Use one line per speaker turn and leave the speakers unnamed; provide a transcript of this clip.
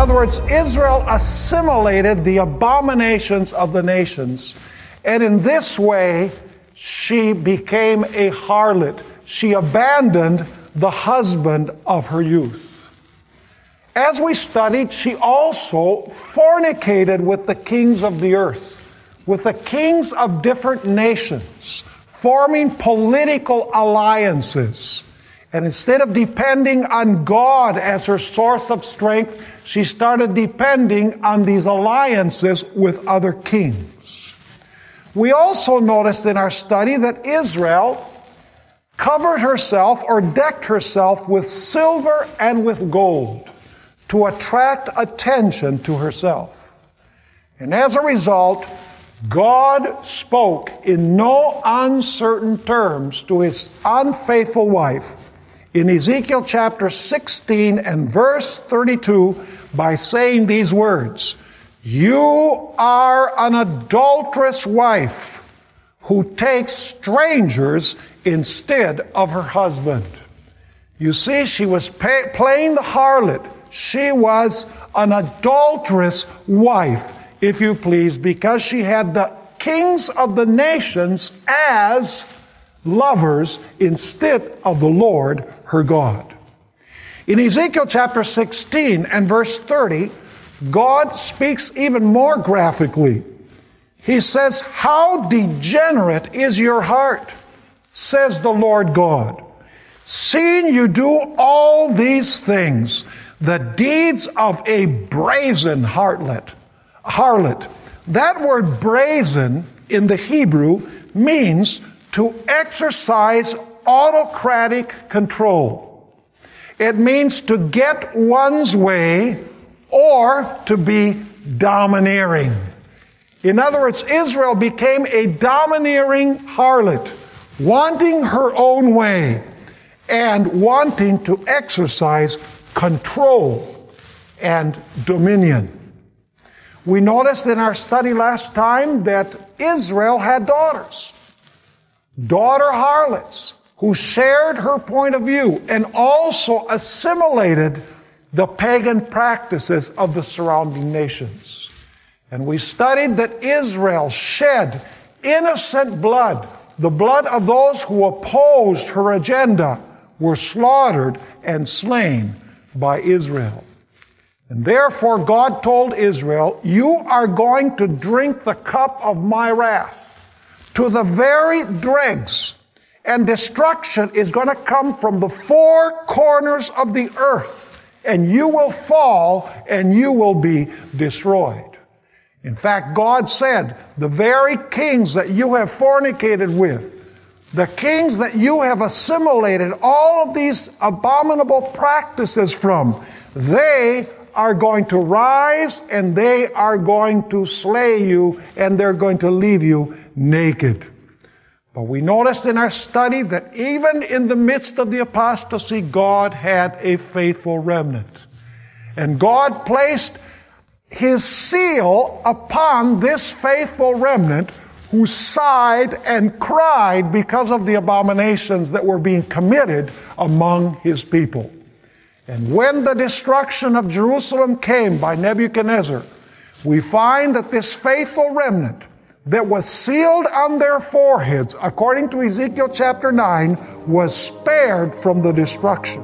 other words, Israel assimilated the abominations of the nations, and in this way, she became a harlot. She abandoned the husband of her youth. As we studied, she also fornicated with the kings of the earth, with the kings of different nations, forming political alliances. And instead of depending on God as her source of strength, she started depending on these alliances with other kings. We also noticed in our study that Israel covered herself or decked herself with silver and with gold to attract attention to herself. And as a result, God spoke in no uncertain terms to his unfaithful wife in Ezekiel chapter 16 and verse 32 by saying these words, "You are an adulterous wife who takes strangers instead of her husband." You see, she was playing the harlot. She was an adulterous wife, if you please, because she had the kings of the nations as lovers instead of the Lord her God. In Ezekiel chapter 16 and verse 30, God speaks even more graphically. He says, "How degenerate is your heart, says the Lord God, seeing you do all these things, the deeds of a brazen harlot." That word brazen in the Hebrew means to exercise autocratic control. It means to get one's way or to be domineering. In other words, Israel became a domineering harlot, wanting her own way and wanting to exercise control and dominion. We noticed in our study last time that Israel had daughters, daughter harlots, who shared her point of view and also assimilated the pagan practices of the surrounding nations. And we studied that Israel shed innocent blood. The blood of those who opposed her agenda were slaughtered and slain by Israel. And therefore God told Israel, "You are going to drink the cup of my wrath to the very dregs, and destruction is going to come from the four corners of the earth, and you will fall and you will be destroyed." In fact, God said, "The very kings that you have fornicated with, the kings that you have assimilated all of these abominable practices from, they are going to rise and they are going to slay you and they're going to leave you naked." But we noticed in our study that even in the midst of the apostasy, God had a faithful remnant. And God placed his seal upon this faithful remnant who sighed and cried because of the abominations that were being committed among his people. And when the destruction of Jerusalem came by Nebuchadnezzar, we find that this faithful remnant that was sealed on their foreheads, according to Ezekiel chapter 9, was spared from the destruction.